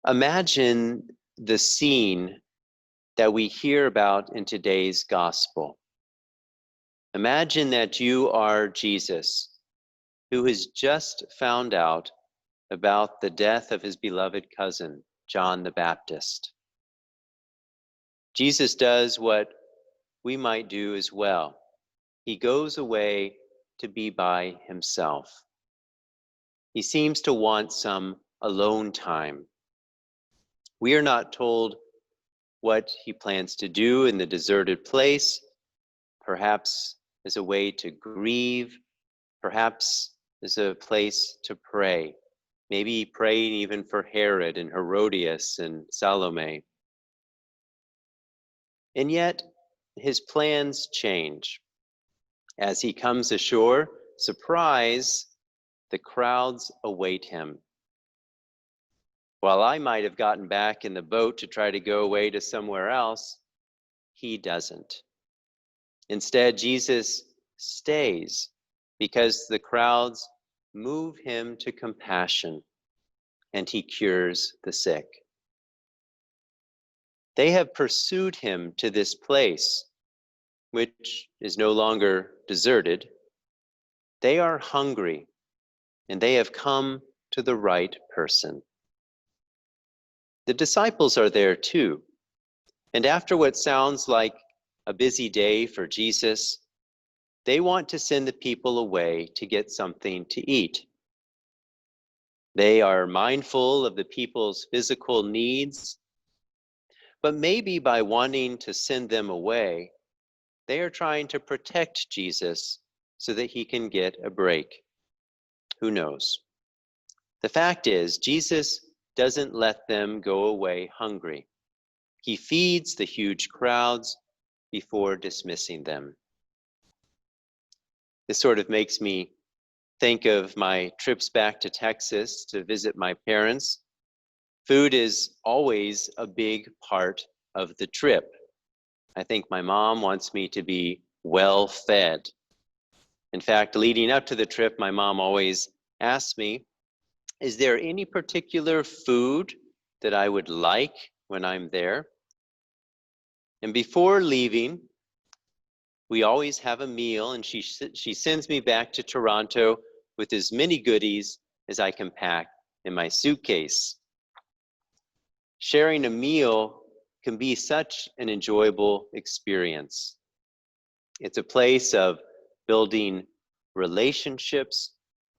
Imagine the scene that we hear about in today's gospel. Imagine that you are Jesus, who has just found out about the death of his beloved cousin, John the Baptist. Jesus does what we might do as well. He goes away to be by himself. He seems to want some alone time. We are not told what he plans to do in the deserted place, perhaps as a way to grieve, perhaps as a place to pray. Maybe praying even for Herod and Herodias and Salome. And yet, his plans change. As he comes ashore, surprise, the crowds await him. While I might have gotten back in the boat to try to go away to somewhere else, he doesn't. Instead, Jesus stays because the crowds move him to compassion and he cures the sick. They have pursued him to this place, which is no longer deserted. They are hungry and they have come to the right person. The disciples are there too. And after what sounds like a busy day for Jesus, they want to send the people away to get something to eat. They are mindful of the people's physical needs, but maybe by wanting to send them away, they are trying to protect Jesus so that he can get a break. Who knows? The fact is, Jesus doesn't let them go away hungry. He feeds the huge crowds before dismissing them. This sort of makes me think of my trips back to Texas to visit my parents. Food is always a big part of the trip. I think my mom wants me to be well fed. In fact, leading up to the trip, my mom always asks me, is there any particular food that I would like when I'm there? And before leaving, we always have a meal, and she sends me back to Toronto with as many goodies as I can pack in my suitcase. Sharing a meal can be such an enjoyable experience. It's a place of building relationships,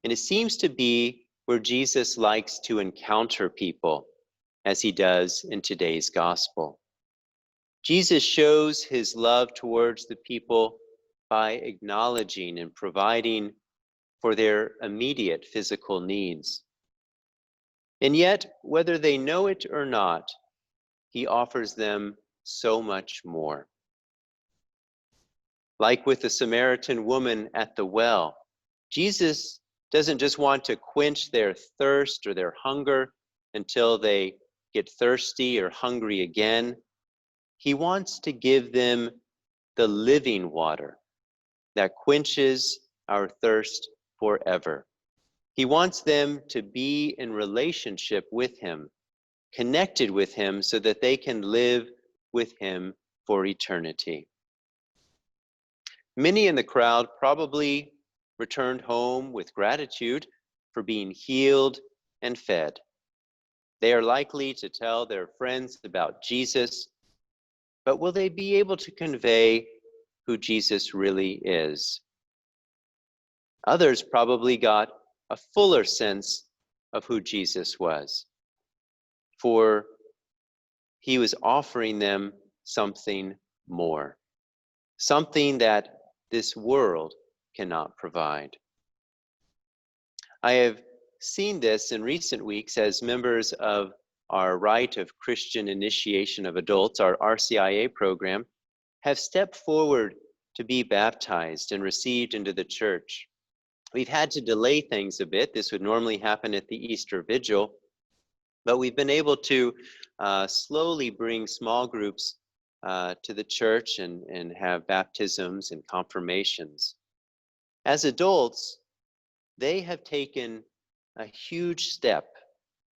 and it seems to be where Jesus likes to encounter people, as he does in today's gospel. Jesus shows his love towards the people by acknowledging and providing for their immediate physical needs. And yet, whether they know it or not, he offers them so much more. Like with the Samaritan woman at the well, Jesus doesn't just want to quench their thirst or their hunger until they get thirsty or hungry again. He wants to give them the living water that quenches our thirst forever. He wants them to be in relationship with him, connected with him so that they can live with him for eternity. Many in the crowd probably returned home with gratitude for being healed and fed. They are likely to tell their friends about Jesus, but will they be able to convey who Jesus really is? Others probably got a fuller sense of who Jesus was, for he was offering them something more, something that this world cannot provide. I have seen this in recent weeks as members of our Rite of Christian Initiation of Adults, our RCIA program, have stepped forward to be baptized and received into the church. We've had to delay things a bit. This would normally happen at the Easter Vigil, but we've been able to slowly bring small groups to the church and have baptisms and confirmations. As adults, they have taken a huge step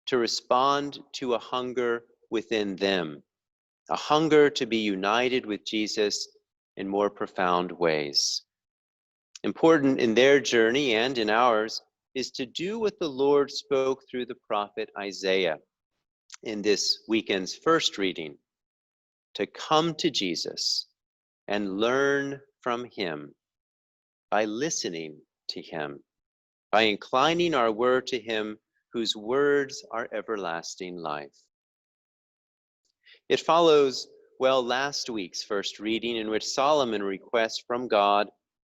to respond to a hunger within them, a hunger to be united with Jesus in more profound ways. Important in their journey and in ours is to do what the Lord spoke through the prophet Isaiah in this weekend's first reading, to come to Jesus and learn from him by listening to him, by inclining our word to him whose words are everlasting life. It follows well last week's first reading, in which Solomon requests from God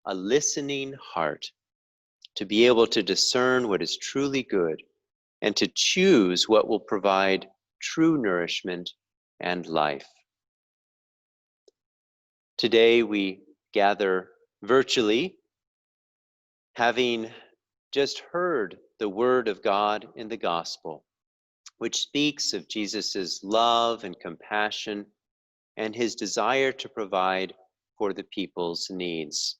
a listening heart to be able to discern what is truly good and to choose what will provide true nourishment and life. Today we gather virtually, having just heard the word of God in the gospel, which speaks of Jesus's love and compassion and his desire to provide for the people's needs.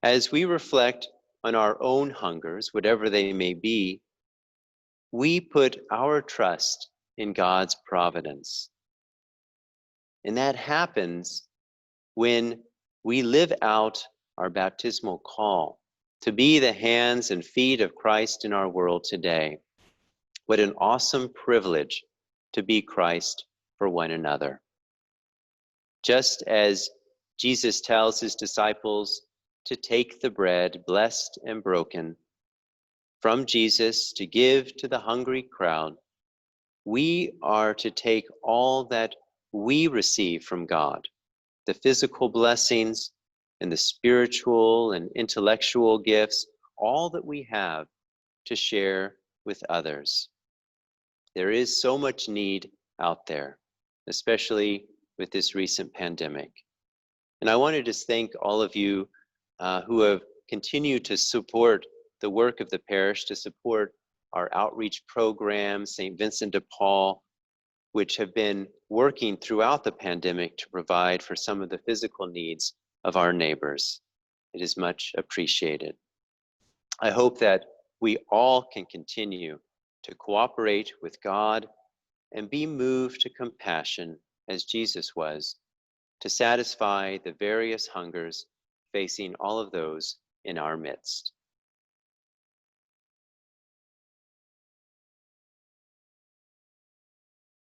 As we reflect on our own hungers, whatever they may be, we put our trust in God's providence. And that happens when we live out our baptismal call to be the hands and feet of Christ in our world today. What an awesome privilege to be Christ for one another. Just as Jesus tells his disciples to take the bread blessed and broken from Jesus to give to the hungry crowd, we are to take all that we receive from God, the physical blessings and the spiritual and intellectual gifts, all that we have, to share with others. There is so much need out there, especially with this recent pandemic. And I wanted to thank all of you who have continued to support the work of the parish, to support our outreach program, St. Vincent de Paul, which have been working throughout the pandemic to provide for some of the physical needs of our neighbors. It is much appreciated. I hope that we all can continue to cooperate with God and be moved to compassion as Jesus was, to satisfy the various hungers facing all of those in our midst.